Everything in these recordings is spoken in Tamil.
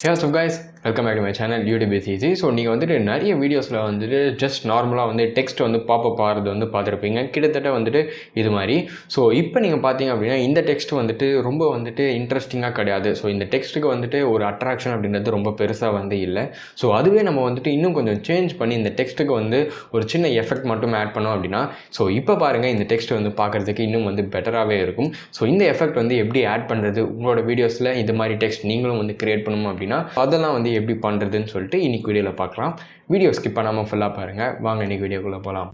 Hey, what's up guys? Welcome back to my channel YouTube is easy. So நீங்கள் வந்துட்டு நிறைய வீடியோஸில் வந்துட்டு ஜஸ்ட் நார்மலாக வந்து டெக்ஸ்ட் வந்து பாப்பப் ஆகிறது வந்து பார்த்துருப்பீங்க கிட்டத்தட்ட வந்துட்டு இது மாதிரி. ஸோ இப்போ நீங்கள் பார்த்தீங்க அப்படின்னா இந்த டெக்ஸ்ட் வந்துட்டு ரொம்ப வந்துட்டு இன்ட்ரெஸ்டிங்காக கிடையாது. ஸோ இந்த டெக்ஸ்ட்டுக்கு வந்துட்டு ஒரு அட்ராக்ஷன் அப்படின்றது ரொம்ப பெருசாக வந்து இல்லை. ஸோ அதுவே நம்ம வந்துட்டு இன்னும் கொஞ்சம் சேஞ்ச் பண்ணி இந்த டெக்ஸ்ட்டுக்கு வந்து ஒரு சின்ன எஃபெக்ட் மட்டும் ஆட் பண்ணோம் அப்படின்னா ஸோ இப்போ பாருங்கள் இந்த டெக்ஸ்ட் வந்து பார்க்குறதுக்கு இன்னும் வந்து பெட்டராகவே இருக்கும். ஸோ இந்த எஃபெக்ட் வந்து எப்படி ஆட் பண்ணுறது, உங்களோட வீடியோஸில் இது மாதிரி டெக்ஸ்ட் நீங்களும் வந்து கிரியேட் பண்ணணும் அப்படின்னா அதெல்லாம் வந்து எப்படி பண்ணுறதுன்னு சொல்லிட்டு இன்றைக்கி வீடியோவில் பார்க்கலாம். வீடியோ ஸ்கிப் பண்ணாமல் ஃபுல்லாக பாருங்கள். வாங்க இன்றைக்கி வீடியோக்குள்ளே போகலாம்.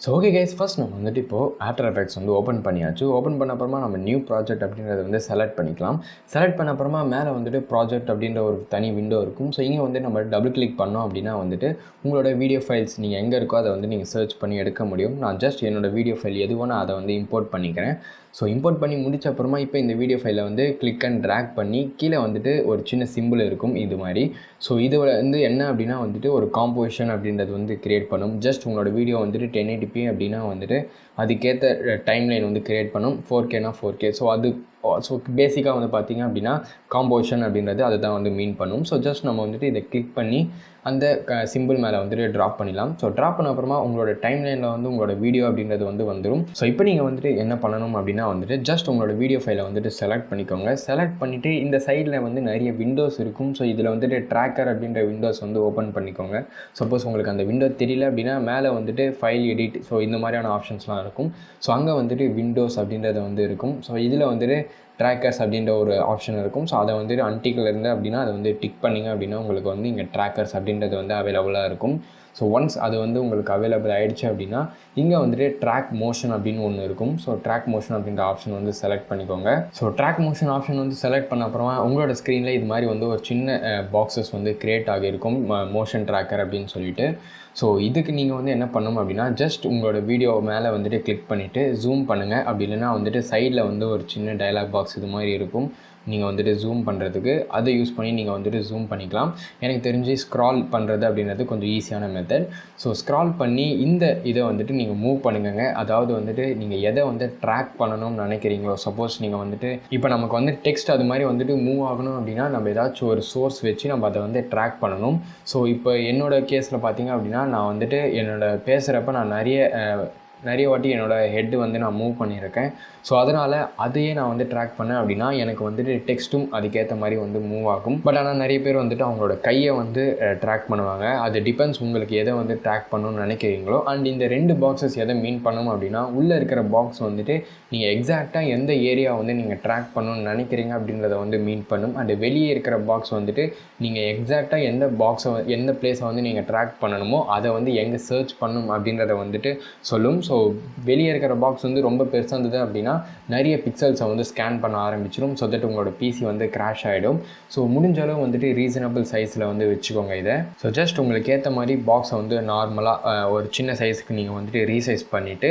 ஸோ ஓகே கைஸ், ஃபஸ்ட் நம்ம வந்துட்டு இப்போது ஆஃப்டர் எஃபெக்ட்ஸ் வந்து ஓப்பன் பண்ணியாச்சு. ஓப்பன் பண்ண அப்புறமா நம்ம நியூ ப்ராஜெக்ட் அப்படின்றத வந்து செலக்ட் பண்ணிக்கலாம். செலக்ட் பண்ண அப்புறமா மேலே வந்துட்டு ப்ராஜெக்ட் அப்படின்ற ஒரு தனி விண்டோ இருக்கும். ஸோ இங்கே வந்து நம்ம டபுள் கிளிக் பண்ணோம் அப்படின்னா வந்துட்டு உங்களோட வீடியோ ஃபைல்ஸ் நீங்கள் எங்கே இருக்கோ அதை வந்து நீங்கள் சர்ச் பண்ணி எடுக்க முடியும். நான் ஜஸ்ட் என்னோடய வீடியோ ஃபைல் எதுவோ நான் அதை வந்து இம்போர்ட் பண்ணிக்கிறேன். ஸோ இம்போர்ட் பண்ணி முடிச்ச அப்புறமா இப்போ இந்த வீடியோ ஃபைலை வந்து கிளிக் அண்ட் ட்ராக் பண்ணி கீழே வந்துட்டு ஒரு சின்ன சிம்பிள் இருக்கும் இது மாதிரி. ஸோ இது வந்து என்ன அப்படின்னா வந்துட்டு ஒரு காம்போசிஷன் அப்படின்றது வந்து க்ரியேட் பண்ணும். ஜஸ்ட் உங்களோட வீடியோ வந்துட்டு 1080p அப்படின்னா வந்துட்டு அதுக்கேற்ற டைம்லைன் வந்து க்ரியேட் பண்ணும். 4Kனா 4K. ஸோ பேசிக்காக வந்து பார்த்திங்க அப்படின்னா காம்போசிஷன் அப்படின்றது அதை தான் வந்து மீன் பண்ணும். ஸோ ஜஸ்ட் நம்ம வந்துட்டு இதை கிளிக் பண்ணி அந்த சிம்பிள் மேலே வந்துட்டு ட்ராப் பண்ணிடலாம். ஸோ ட்ராப் பண்ண அப்புறமா உங்களோட டைம்லைனில் வந்து உங்களோட வீடியோ அப்படின்றது வந்து வந்துடும். ஸோ இப்போ நீங்கள் வந்துட்டு என்ன பண்ணணும் அப்படின்னா வந்துட்டு ஜஸ்ட் உங்களோட வீடியோ ஃபைலை வந்துட்டு செலக்ட் பண்ணிக்கோங்க. செலக்ட் பண்ணிவிட்டு இந்த சைடில் வந்து நிறைய விண்டோஸ் இருக்கும். ஸோ இதில் வந்துட்டு ட்ராக்கர் அப்படின்ற விண்டோஸ் வந்து ஓப்பன் பண்ணிக்கோங்க. சப்போஸ் உங்களுக்கு அந்த விண்டோ தெரியல அப்படின்னா மேலே வந்துட்டு ஃபைல் எடிட் ஸோ இந்த மாதிரியான ஆப்ஷன்ஸ்லாம் இருக்கும். ஸோ அங்கே வந்துட்டு விண்டோஸ் அப்படின்றது வந்து இருக்கும். ஸோ இதில் வந்துட்டு ட்ராக்கர்ஸ் அப்படின்ற ஒரு ஆப்ஷன் இருக்கும். ஸோ அதை வந்துட்டு அன்டிக்கில் இருந்து அப்படின்னா அதை வந்து டிக் பண்ணிங்க அப்படின்னா உங்களுக்கு வந்து இங்கே ட்ராக்கர்ஸ் அப்படின்றது வந்து அவைலபிளாக இருக்கும். ஸோ ஒன்ஸ் அது வந்து உங்களுக்கு அவைலபிள் ஆகிடுச்சு அப்படின்னா இங்கே வந்துட்டு ட்ராக் மோஷன் அப்படின்னு ஒன்று இருக்கும். ஸோ ட்ராக் மோஷன் அப்படின்ற ஆப்ஷன் வந்து செலக்ட் பண்ணிக்கோங்க. ஸோ ட்ராக் மோஷன் ஆப்ஷன் வந்து செலக்ட் பண்ண அப்புறமா உங்களோட ஸ்க்ரீனில் இது மாதிரி வந்து ஒரு சின்ன பாக்ஸஸ் வந்து க்ரியேட் ஆகியிருக்கும் மோஷன் ட்ராக்கர் அப்படின்னு சொல்லிட்டு. ஸோ இதுக்கு நீங்கள் வந்து என்ன பண்ணணும் அப்படின்னா ஜஸ்ட் உங்களோட வீடியோ மேலே வந்துட்டு கிளிக் பண்ணிவிட்டு ஜூம் பண்ணுங்கள். அப்படி இல்லைனா வந்துட்டு சைடில் வந்து ஒரு சின்ன டயலாக் பாக்ஸ் இது மாதிரி இருக்கும். நீங்கள் வந்துட்டு ஜூம் பண்ணுறதுக்கு அதை யூஸ் பண்ணி நீங்கள் வந்துட்டு ஜூம் பண்ணிக்கலாம். எனக்கு தெரிஞ்சு ஸ்க்ரால் பண்ணுறது அப்படின்றது கொஞ்சம் ஈஸியான மெத்தட். ஸோ ஸ்க்ரால் பண்ணி இந்த இதை வந்துட்டு நீங்கள் மூவ் பண்ணுங்க. அதாவது வந்துட்டு நீங்கள் எதை வந்து ட்ராக் பண்ணணும்னு நினைக்கிறீங்களோ, சப்போஸ் நீங்கள் வந்துட்டு இப்போ நமக்கு வந்து டெக்ஸ்ட் அது மாதிரி வந்துட்டு மூவ் ஆகணும் அப்படின்னா நம்ம ஏதாச்சும் ஒரு சோர்ஸ் வச்சு நம்ம அதை வந்து ட்ராக் பண்ணணும். ஸோ இப்போ என்னோடய கேஸில் பார்த்தீங்க அப்படின்னா நான் வந்துட்டு பேசுகிறப்ப நான் நிறைய வாட்டி என்னோடய ஹெட்டு வந்து நான் மூவ் பண்ணியிருக்கேன். ஸோ அதனால் அதையே நான் வந்து ட்ராக் பண்ணேன் அப்படின்னா எனக்கு வந்துட்டு டெக்ஸ்ட்டும் அதுக்கேற்ற மாதிரி வந்து மூவ் ஆகும். பட் ஆனால் நிறைய பேர் வந்துட்டு அவங்களோட கையை வந்து ட்ராக் பண்ணுவாங்க. அது டிபெண்ட்ஸ் உங்களுக்கு எதை வந்து ட்ராக் பண்ணணும்னு நினைக்கிறீங்களோ. அண்ட் இந்த 2 பாக்ஸஸ் எதை மீன் பண்ணணும் அப்படின்னா உள்ளே இருக்கிற பாக்ஸ் வந்துட்டு நீங்கள் எக்ஸாக்டாக எந்த ஏரியா வந்து நீங்கள் ட்ராக் பண்ணணும்னு நினைக்கிறீங்க அப்படின்றத வந்து மீன் பண்ணும். அண்ட் வெளியே இருக்கிற பாக்ஸ் வந்துட்டு நீங்கள் எக்ஸாக்டாக எந்த பிளேஸை வந்து நீங்கள் ட்ராக் பண்ணணுமோ அதை வந்து எங்கே சர்ச் பண்ணும் அப்படின்றத வந்துட்டு சொல்லும். ஸோ வெளியே இருக்கிற பாக்ஸ் வந்து ரொம்ப பெருசாக இருந்தது அப்படின்னா நிறைய பிக்சல்ஸை வந்து ஸ்கேன் பண்ண ஆரம்பிச்சிடும். ஸோ தட் உங்களோட பிசி வந்து கிராஷ் ஆகிடும். ஸோ முடிஞ்ச அளவு வந்துட்டு ரீசனபிள் சைஸில் வந்து வச்சுக்கோங்க இதை. ஸோ ஜஸ்ட் உங்களுக்கு ஏற்ற மாதிரி பாக்ஸை வந்து நார்மலாக ஒரு சின்ன சைஸுக்கு நீங்கள் வந்துட்டு ரீசைஸ் பண்ணிவிட்டு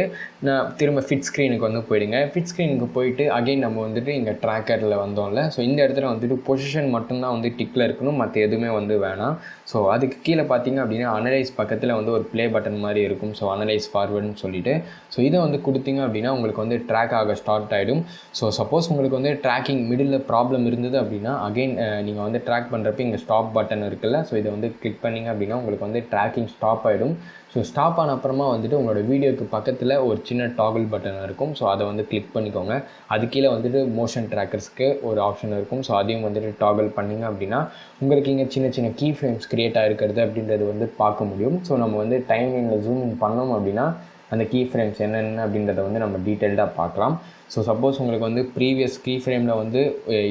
நான் திரும்ப ஃபிட் ஸ்க்ரீனுக்கு வந்து போயிடுங்க. ஃபிட் ஸ்க்ரீனுக்கு போயிட்டு அகைன் நம்ம வந்துட்டு இங்கே ட்ராக்கரில் வந்தோம்ல. ஸோ இந்த இடத்துல வந்துட்டு பொசிஷன் மட்டும்தான் வந்து டிக்கில் இருக்கணும், மற்ற எதுவுமே வந்து வேணாம். ஸோ அதுக்கு கீழே பார்த்தீங்க அப்படின்னா அனலைஸ் பக்கத்தில் வந்து ஒரு ப்ளே பட்டன் மாதிரி இருக்கும். ஸோ அனலைஸ் ஃபார்வர்டுன்னு சொல்லிட்டு ஸோ இதை வந்து கொடுத்தீங்க அப்படின்னா உங்களுக்கு வந்து ட்ராக் ஆக ஸ்டார்ட் ஆகிடும். ஸோ சப்போஸ் உங்களுக்கு வந்து ட்ராக்கிங் மிடில் ப்ராப்ளம் இருந்தது அப்படின்னா அகைன் நீங்கள் வந்து ட்ராக் பண்ணுறப்ப இங்கே ஸ்டாப் பட்டன் இருக்குல்ல. ஸோ இதை வந்து கிளிக் பண்ணிங்க அப்படின்னா உங்களுக்கு வந்து ட்ராக்கிங் ஸ்டாப் ஆகிடும். ஸோ ஸ்டாப் ஆன அப்புறமா வந்துட்டு உங்களோட வீடியோக்கு பக்கத்தில் ஒரு சின்ன டாகிள் பட்டன் இருக்கும். ஸோ அதை வந்து கிளிக் பண்ணிக்கோங்க. அது கீழே வந்துட்டு மோஷன் ட்ராக்கர்ஸ்க்கு ஒரு ஆப்ஷன் இருக்கும். ஸோ அதையும் வந்துட்டு டாகிள் பண்ணிங்க அப்படின்னா உங்களுக்கு இங்கே சின்ன சின்ன கீ ஃப்ரேம்ஸ் க்ரியேட் ஆகிருக்கிறது அப்படின்றது வந்து பார்க்க முடியும். ஸோ நம்ம வந்து டைம்லைனில் ஜூம் இன் பண்ணோம் அப்படின்னா அந்த கீ ஃப்ரேம்ஸ் என்னென்ன அப்படின்றத வந்து நம்ம டீட்டெயில்டாக பார்க்கலாம். ஸோ சப்போஸ் உங்களுக்கு வந்து ப்ரீவியஸ் கீ ஃப்ரேமில் வந்து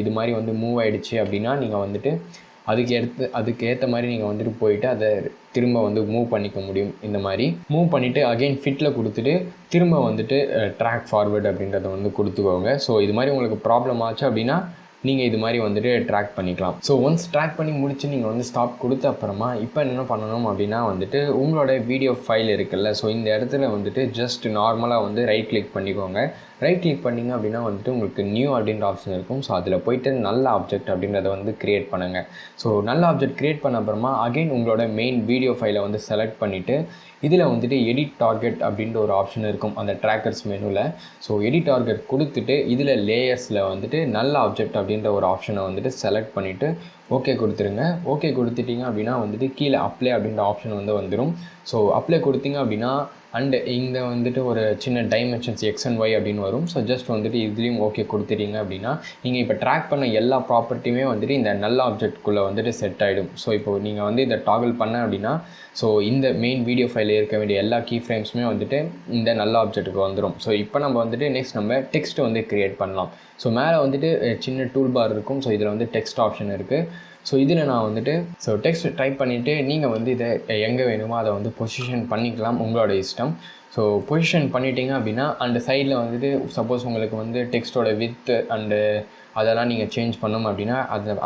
இது மாதிரி வந்து மூவ் ஆகிடுச்சு அப்படின்னா நீங்கள் வந்துட்டு அதுக்கு ஏற்ற மாதிரி நீங்கள் வந்துட்டு போயிட்டு அதை திரும்ப வந்து மூவ் பண்ணிக்க முடியும். இந்த மாதிரி மூவ் பண்ணிவிட்டு அகெயின் ஃபிட்டில் கொடுத்துட்டு திரும்ப வந்துட்டு ட்ராக் ஃபார்வர்டு அப்படின்றத வந்து கொடுத்துக்கோங்க. ஸோ இது மாதிரி உங்களுக்கு ப்ராப்ளம் ஆச்சு அப்படின்னா நீங்கள் இது மாதிரி வந்துட்டு ட்ராக் பண்ணிக்கலாம். ஸோ ஒன்ஸ் ட்ராக் பண்ணி முடிச்சு நீங்கள் வந்து ஸ்டாப் கொடுத்த அப்புறமா இப்போ என்ன பண்ணணும் அப்படின்னா வந்துட்டு உங்களோட வீடியோ ஃபைல் இருக்குல்ல. ஸோ இந்த இடத்துல வந்துட்டு ஜஸ்ட் நார்மலாக வந்து ரைட் கிளிக் பண்ணிக்கோங்க. ரைட் கிளிக் பண்ணிங்க அப்படின்னா வந்துட்டு உங்களுக்கு நியூ அப்படின்ற ஆப்ஷன் இருக்கும். ஸோ அதில் போய்ட்டு நல்ல ஆப்ஜெக்ட் அப்படின்றத வந்து க்ரியேட் பண்ணுங்கள். ஸோ நல்ல ஆப்ஜெக்ட் க்ரியேட் பண்ண அப்புறமா அகைன் உங்களோட மெயின் வீடியோ ஃபைலை வந்து செலக்ட் பண்ணிவிட்டு இதில் வந்துட்டு எடிட் டார்கெட் அப்படின்ற ஒரு ஆப்ஷன் இருக்கும் அந்த ட்ராக்கர்ஸ் மெனுவில். ஸோ எடிட் டார்கெட் கொடுத்துட்டு இதில் லேயர்ஸில் வந்துட்டு நல்ல ஆப்ஜெக்ட் அப்படின்ற ஒரு ஆப்ஷனை வந்துட்டு செலக்ட் பண்ணிவிட்டு ஓகே கொடுத்துருங்க. ஓகே கொடுத்துட்டிங்க அப்படின்னா வந்துட்டு கீழே அப்ளை அப்படின்ற ஆப்ஷன் வந்து வந்துடும். ஸோ அப்ளை கொடுத்தீங்க அப்படின்னா அண்டு இங்கே வந்துட்டு ஒரு சின்ன டைமென்ஷன்ஸ் எக்ஸ் அண்ட் ஒய் அப்படின்னு வரும். ஸோ ஜஸ்ட் வந்துட்டு இதுலேயும் ஓகே கொடுத்துட்டீங்க அப்படின்னா நீங்கள் இப்போ ட்ராக் பண்ண எல்லா ப்ராப்பர்ட்டியுமே வந்துட்டு இந்த நல்ல ஆப்ஜெக்ட்குள்ளே வந்துட்டு செட் ஆகிடும். ஸோ இப்போ நீங்கள் வந்து இதை டாகிள் பண்ண அப்படின்னா ஸோ இந்த மெயின் வீடியோ ஃபைலில் இருக்க வேண்டிய எல்லா கீ ஃப்ரேம்ஸுமே வந்துட்டு இந்த நல்ல ஆப்ஜெக்ட்டுக்கு வந்துடும். ஸோ இப்போ நம்ம வந்துட்டு நெக்ஸ்ட் நம்ம டெக்ஸ்ட் வந்து க்ரியேட் பண்ணலாம். ஸோ மேலே வந்துட்டு சின்ன டூல் பார் இருக்கும். ஸோ இதில் வந்து டெக்ஸ்ட் ஆப்ஷன் இருக்குது. ஸோ இதில் நான் வந்துட்டு டெக்ஸ்ட் டைப் பண்ணிவிட்டு நீங்கள் வந்து இதை எங்கே வேணுமோ அதை வந்து பொசிஷன் பண்ணிக்கலாம், உங்களோட இஷ்டம். ஸோ பொசிஷன் பண்ணிட்டீங்க அப்படின்னா அந்த சைடில் வந்துட்டு சப்போஸ் உங்களுக்கு வந்து டெக்ஸ்ட்டோட வித்து அண்டு அதெல்லாம் நீங்கள் சேஞ்ச் பண்ணோம் அப்படின்னா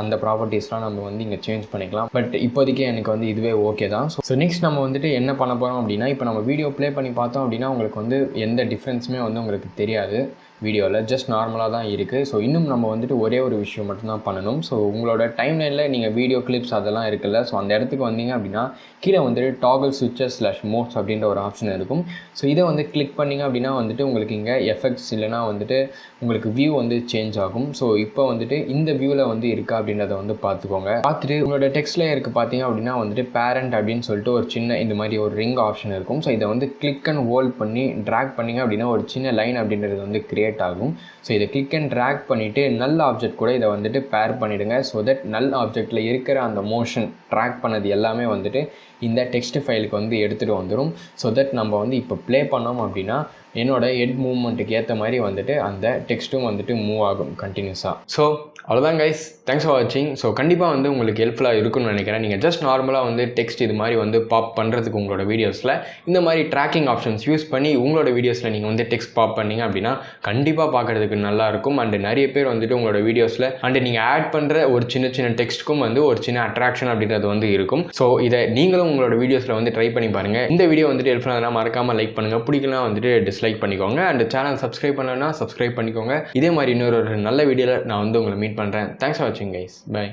அந்த ப்ராப்பர்ட்டிஸ்லாம் நம்ம வந்து இங்கே சேஞ்ச் பண்ணிக்கலாம். பட் இப்போதைக்கு எனக்கு வந்து இதுவே ஓகே தான். ஸோ நெக்ஸ்ட் நம்ம வந்துட்டு என்ன பண்ண போகிறோம் அப்படின்னா இப்போ நம்ம வீடியோ ப்ளே பண்ணி பார்த்தோம் அப்படின்னா உங்களுக்கு வந்து எந்த டிஃப்ரென்ஸுமே வந்து உங்களுக்கு தெரியாது. வீடியோவில் ஜஸ்ட் நார்மலாக தான் இருக்குது. ஸோ இன்னும் நம்ம வந்துட்டு ஒரே ஒரு விஷயம் மட்டும்தான் பண்ணணும். ஸோ உங்களோட டைம்லைனில் நீங்கள் வீடியோ கிளிப்ஸ் அதெல்லாம் இருக்குல்ல, ஸோ அந்த இடத்துக்கு வந்தீங்க அப்படின்னா கீழே வந்துட்டு டாகல் சுவிட்சஸ் /மோட்ஸ் அப்படின்ற ஒரு ஆப்ஷன் இருக்கும். ஸோ இதை வந்து கிளிக் பண்ணிங்க அப்படின்னா வந்துட்டு உங்களுக்கு இங்கே எஃபெக்ட்ஸ் இல்லைனா வந்துட்டு உங்களுக்கு வியூ வந்து சேஞ்ச் ஆகும். ஸோ இப்போ வந்துட்டு இந்த வியூவில் வந்து இருக்கா அப்படின்றத வந்து பார்த்துக்கோங்க. பார்த்துட்டு உங்களோட டெக்ஸ்ட் லேயருக்கு பார்த்தீங்க அப்படின்னா வந்துட்டு பேரண்ட் அப்படின்னு சொல்லிட்டு ஒரு சின்ன இந்த மாதிரி ஒரு ரிங் ஆப்ஷன் இருக்கும். ஸோ இதை வந்து கிளிக் அண்ட் ஹோல்ட் பண்ணி ட்ராக் பண்ணிங்க அப்படின்னா ஒரு சின்ன லைன் அப்படின்றது வந்து கிரியேட் ஆகும். ஸோ இதை கிளிக் அண்ட் ட்ராக் பண்ணிவிட்டு நல்ல ஆப்ஜெக்ட் கூட இதை வந்துட்டு பேர் பண்ணிவிடுங்க. ஸோ தட் நல்ல ஆப்ஜெக்டில் இருக்கிற அந்த மோஷன் ட்ராக் பண்ணது எல்லாமே வந்துட்டு இந்த டெக்ஸ்ட் ஃபைலுக்கு வந்து எடுத்துகிட்டு வந்துடும். ஸோ தட் நம்ம வந்து இப்போ ப்ளே பண்ணோம் அப்படின்னா என்னோட ஹெட் மூவ்மெண்ட்டுக்கு ஏற்ற மாதிரி வந்துட்டு அந்த டெக்ஸ்ட்டும் வந்துட்டு மூவ் ஆகும் கண்டினியூஸாக. ஸோ அவ்வளோதான் கைஸ், தேங்க்ஸ் ஃபார் வாட்சிங். ஸோ கண்டிப்பாக வந்து உங்களுக்கு ஹெல்ப்ஃபுல்லாக இருக்குன்னு நினைக்கிறேன். நீங்கள் ஜஸ்ட் நார்மலாக வந்து டெக்ஸ்ட் இது மாதிரி வந்து பாப் பண்ணுறதுக்கு உங்களோட வீடியோஸில் இந்த மாதிரி ட்ராக்கிங் ஆப்ஷன்ஸ் யூஸ் பண்ணி உங்களோட வீடியோஸில் நீங்கள் வந்து டெக்ஸ்ட் பாப் பண்ணிங்க அப்படின்னா கண்டிப்பாக பார்க்குறதுக்கு நல்லாயிருக்கும். அண்டு நிறைய பேர் வந்துட்டு உங்களோட வீடியோஸில் அண்டு நீங்கள் ஆட் பண்ணுற ஒரு சின்ன சின்ன டெக்ஸ்ட்டுக்கும் வந்து ஒரு சின்ன அட்ராக்ஷன் அப்படின்றது வந்து இருக்கும். ஸோ இதை நீங்களும் உங்களோட வீடியோஸில் வந்து ட்ரை பண்ணி பாருங்கள். இந்த வீடியோ வந்துட்டு ஹெல்ப்ஃபுல்லாக இருந்தால் மறக்காமல் லைக் பண்ணுங்கள், பிடிக்கலாம் வந்துட்டு டிஸ்லைக் பண்ணிக்கோங்க. அண்ட் சேனல் சப்ஸ்கிரைப் பண்ணலன்னா சப்ஸ்கிரைப் பண்ணிக்கோங்க. இதே மாதிரி இன்னொரு நல்ல வீடியோவில் நான் வந்து உங்களை மீட் பண்ணுறேன். தேங்க்ஸ் ஃபார் வாட்சிங் கைஸ், பை.